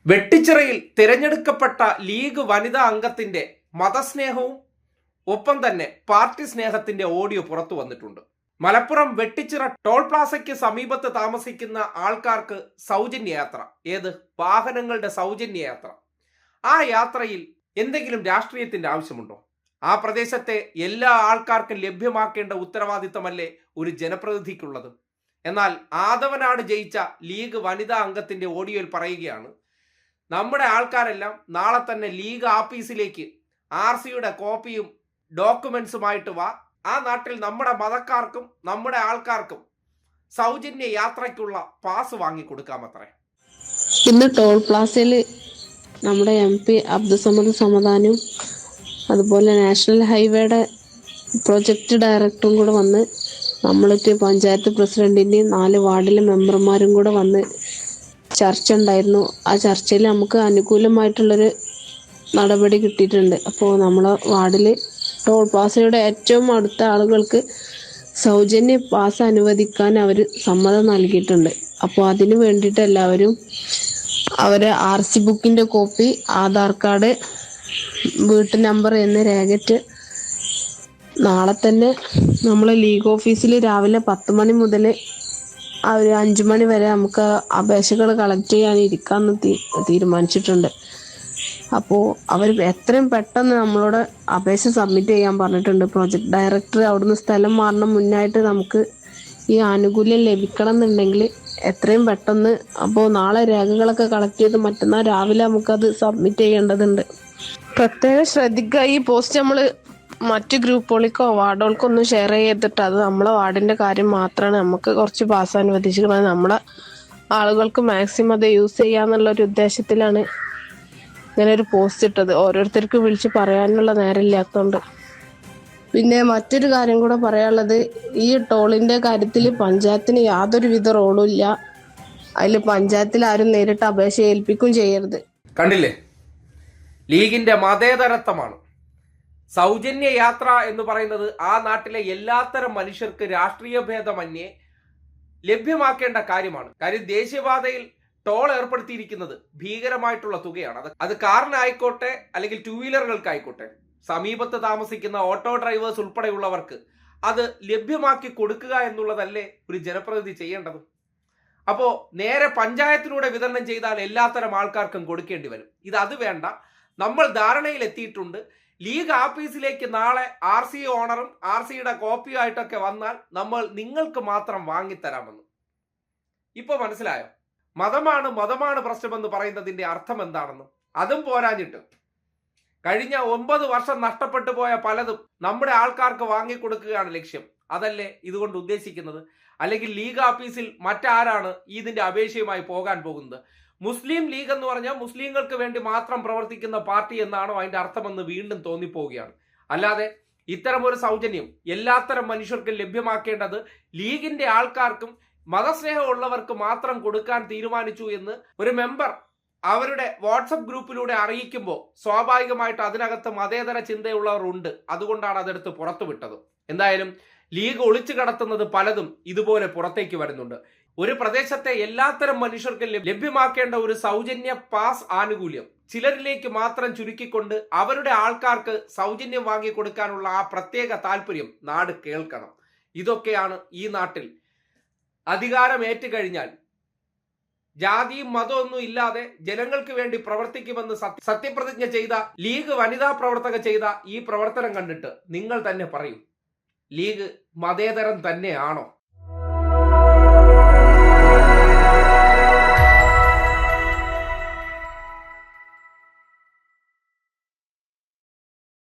വെട്ടിച്ചിറയിൽ തിരഞ്ഞെടുക്കപ്പെട്ട ലീഗ് വനിതാ അംഗത്തിന്റെ മതസ്നേഹവും ഒപ്പം തന്നെ പാർട്ടി സ്നേഹത്തിന്റെ ഓഡിയോ പുറത്തു വന്നിട്ടുണ്ട്. മലപ്പുറം വെട്ടിച്ചിറ ടോൾ പ്ലാസയ്ക്ക് സമീപത്ത് താമസിക്കുന്ന ആൾക്കാർക്ക് സൗജന്യ യാത്ര, ഏത് വാഹനങ്ങളുടെ സൗജന്യ യാത്ര. ആ യാത്രയിൽ എന്തെങ്കിലും രാഷ്ട്രീയത്തിന്റെ ആവശ്യമുണ്ടോ? ആ പ്രദേശത്തെ എല്ലാ ആൾക്കാർക്കും ലഭ്യമാക്കേണ്ട ഉത്തരവാദിത്തമല്ലേ ഒരു ജനപ്രതിനിധിക്കുള്ളത്? എന്നാൽ ആദവനാട് ജയിച്ച ലീഗ് വനിതാ അംഗത്തിന്റെ ഓഡിയോയിൽ പറയുകയാണ്, നമ്മുടെ ആൾക്കാരെല്ലാം നാളെ തന്നെ ലീഗ് ആഫീസിലേക്ക് RCയുടെ കോപ്പിയും ഡോക്യുമെന്റ്സുമായിട്ട് വാ. ആ നാട്ടിൽ നമ്മുടെ മതക്കാർക്കും നമ്മുടെ ആൾക്കാർക്കും സൗജന്യ യാത്രയ്ക്കുള്ള പാസ് വാങ്ങിക്കൊടുക്കാമത്രേ. ഇന്ന് ടോൾ പ്ലാസയിൽ നമ്മുടെ MP അബ്ദുസമദ് സമദാനും അതുപോലെ നാഷണൽ ഹൈവേയുടെ പ്രൊജക്ട് ഡയറക്ടറും കൂടെ വന്ന് നമ്മൾക്ക് പഞ്ചായത്ത് പ്രസിഡന്റിൻ്റെയും 4 വാർഡിലെ മെമ്പർമാരും കൂടെ വന്ന് ചർച്ച ഉണ്ടായിരുന്നു. ആ ചർച്ചയിൽ നമുക്ക് അനുകൂലമായിട്ടുള്ളൊരു നടപടി കിട്ടിയിട്ടുണ്ട്. അപ്പോൾ നമ്മളെ വാർഡിൽ ടോൾ പ്ലാസയുടെ ഏറ്റവും അടുത്ത ആളുകൾക്ക് സൗജന്യ പാസ് അനുവദിക്കാൻ അവർ സമ്മതം നൽകിയിട്ടുണ്ട്. അപ്പോൾ അതിന് വേണ്ടിയിട്ട് എല്ലാവരും അവരെ RC ബുക്കിൻ്റെ കോപ്പി, ആധാർ കാർഡ്, വീട്ടു നമ്പർ എന്ന് രേഖയിട്ട് നാളെ തന്നെ നമ്മൾ ലീഗ് ഓഫീസിൽ രാവിലെ 10 മണി മുതൽ ഒരു 5 മണി വരെ നമുക്ക് അപേക്ഷകൾ കളക്ട് ചെയ്യാൻ ഇരിക്കാമെന്ന് തീരുമാനിച്ചിട്ടുണ്ട്. അപ്പോൾ അവർ എത്രയും പെട്ടെന്ന് നമ്മളോട് അപേക്ഷ സബ്മിറ്റ് ചെയ്യാൻ പറഞ്ഞിട്ടുണ്ട്. പ്രൊജക്ട് ഡയറക്ടർ അവിടുന്ന് സ്ഥലം മാറണം മുന്നായിട്ട് നമുക്ക് ഈ ആനുകൂല്യം ലഭിക്കണം എന്നുണ്ടെങ്കിൽ എത്രയും പെട്ടെന്ന്, അപ്പോൾ നാളെ രേഖകളൊക്കെ കളക്ട് ചെയ്ത് മറ്റന്നാൾ രാവിലെ നമുക്കത് സബ്മിറ്റ് ചെയ്യേണ്ടതുണ്ട്. പ്രത്യേകം ശ്രദ്ധിക്കുക, ഈ പോസ്റ്റ് നമ്മൾ മറ്റ് ഗ്രൂപ്പുകൾക്കോ വാർഡുകൾക്കോ ഒന്നും ഷെയർ ചെയ്തിട്ട് അത് നമ്മളെ വാർഡിൻ്റെ കാര്യം മാത്രമാണ്. നമുക്ക് കുറച്ച് പാസ് അനുവദിച്ചിരിക്കുന്നത്, നമ്മളെ ആളുകൾക്ക് മാക്സിമം അത് യൂസ് ചെയ്യാന്നുള്ളൊരു ഉദ്ദേശത്തിലാണ് ഇങ്ങനെ ഒരു പോസ്റ്റ് ഇട്ടത്. ഓരോരുത്തർക്ക് വിളിച്ച് പറയാനുള്ള നേരമില്ലാത്തതുകൊണ്ട്. പിന്നെ മറ്റൊരു കാര്യം കൂടെ പറയാനുള്ളത്, ഈ ടോളിൻ്റെ കാര്യത്തിൽ പഞ്ചായത്തിന് യാതൊരുവിധ റോളും ഇല്ല. അതിൽ പഞ്ചായത്തിൽ ആരും നേരിട്ട് അപേക്ഷ ഏൽപ്പിക്കും ചെയ്യരുത്. കണ്ടില്ലേ, ലീഗിന്റെ മതേതരത്വമാണ്. സൗജന്യ യാത്ര എന്ന് പറയുന്നത് ആ നാട്ടിലെ എല്ലാത്തരം മനുഷ്യർക്ക് രാഷ്ട്രീയ ഭേദമന്യേ ലഭ്യമാക്കേണ്ട കാര്യമാണ്. കാര്യം ദേശീയപാതയിൽ ടോൾ ഏർപ്പെടുത്തിയിരിക്കുന്നത് ഭീകരമായിട്ടുള്ള തുകയാണ്. അത് കാറിനായിക്കോട്ടെ അല്ലെങ്കിൽ 2 വീലറുകൾക്കായിക്കോട്ടെ, സമീപത്ത് താമസിക്കുന്ന ഓട്ടോ ഡ്രൈവേഴ്സ് ഉൾപ്പെടെയുള്ളവർക്ക് അത് ലഭ്യമാക്കി കൊടുക്കുക എന്നുള്ളതല്ലേ ഒരു ജനപ്രതിനിധി ചെയ്യേണ്ടത്? അപ്പോൾ നേരെ പഞ്ചായത്തിലൂടെ വിതരണം ചെയ്താൽ എല്ലാത്തരം ആൾക്കാർക്കും കൊടുക്കേണ്ടി വരും. അത് വേണ്ട, നമ്മൾ ധാരണയിൽ എത്തിയിട്ടുണ്ട്. ലീഗ് ആഫീസിലേക്ക് നാളെ RC ഓണറും RCയുടെ കോപ്പിയുമായിട്ടൊക്കെ വന്നാൽ നമ്മൾ നിങ്ങൾക്ക് മാത്രം വാങ്ങിത്തരാമെന്ന്. ഇപ്പൊ മനസ്സിലായോ? മതമാണ് പ്രശ്നമെന്ന് പറയുന്നതിന്റെ അർത്ഥം എന്താണെന്ന്. അതും പോരാഞ്ഞിട്ട് കഴിഞ്ഞ 9 വർഷം നഷ്ടപ്പെട്ടു പോയ പലതും നമ്മുടെ ആൾക്കാർക്ക് വാങ്ങിക്കൊടുക്കുകയാണ് ലക്ഷ്യം. അതല്ലേ ഇതുകൊണ്ട് ഉദ്ദേശിക്കുന്നത്? അല്ലെങ്കിൽ ലീഗ് ആഫീസിൽ മറ്റാരാണ് ഇതിന്റെ അപേക്ഷയുമായി പോകാൻ പോകുന്നത്? മുസ്ലിം ലീഗ് എന്ന് പറഞ്ഞാൽ മുസ്ലിങ്ങൾക്ക് വേണ്ടി മാത്രം പ്രവർത്തിക്കുന്ന പാർട്ടി എന്നാണോ അതിന്റെ അർത്ഥമെന്ന് വീണ്ടും തോന്നിപ്പോവുകയാണ്. അല്ലാതെ ഇത്തരം ഒരു സൗജന്യം എല്ലാത്തരം മനുഷ്യർക്കും ലഭ്യമാക്കേണ്ടത് ലീഗിന്റെ ആൾക്കാർക്കും മതസ്നേഹമുള്ളവർക്ക് മാത്രം കൊടുക്കാൻ തീരുമാനിച്ചു എന്ന് ഒരു മെമ്പർ അവരുടെ വാട്സപ്പ് ഗ്രൂപ്പിലൂടെ അറിയിക്കുമ്പോൾ സ്വാഭാവികമായിട്ട് അതിനകത്ത് മതേതര ചിന്തയുള്ളവർ ഉണ്ട്. അതുകൊണ്ടാണ് അതെടുത്ത് പുറത്തുവിട്ടത്. എന്തായാലും ലീഗ് ഒളിച്ചു കടത്തുന്നത് പലതും ഇതുപോലെ പുറത്തേക്ക് വരുന്നുണ്ട്. ഒരു പ്രദേശത്തെ എല്ലാത്തരം മനുഷ്യർക്കും ലഭ്യമാക്കേണ്ട ഒരു സൗജന്യ പാസ് ആനുകൂല്യം ചിലരിലേക്ക് മാത്രം ചുരുക്കിക്കൊണ്ട് അവരുടെ ആൾക്കാർക്ക് സൗജന്യം വാങ്ങിക്കൊടുക്കാനുള്ള ആ പ്രത്യേക താല്പര്യം നാട് കേൾക്കണം. ഇതൊക്കെയാണ് ഈ നാട്ടിൽ അധികാരം ഏറ്റുകഴിഞ്ഞാൽ ജാതിയും മതമൊന്നും ഇല്ലാതെ ജനങ്ങൾക്ക് വേണ്ടി പ്രവർത്തിക്കുമെന്ന് സത്യപ്രതിജ്ഞ ചെയ്ത ലീഗ് വനിതാ പ്രവർത്തക ചെയ്ത ഈ പ്രവർത്തനം കണ്ടിട്ട് നിങ്ങൾ തന്നെ പറയൂ, ലീഗ് മതേതരം തന്നെയാണോ?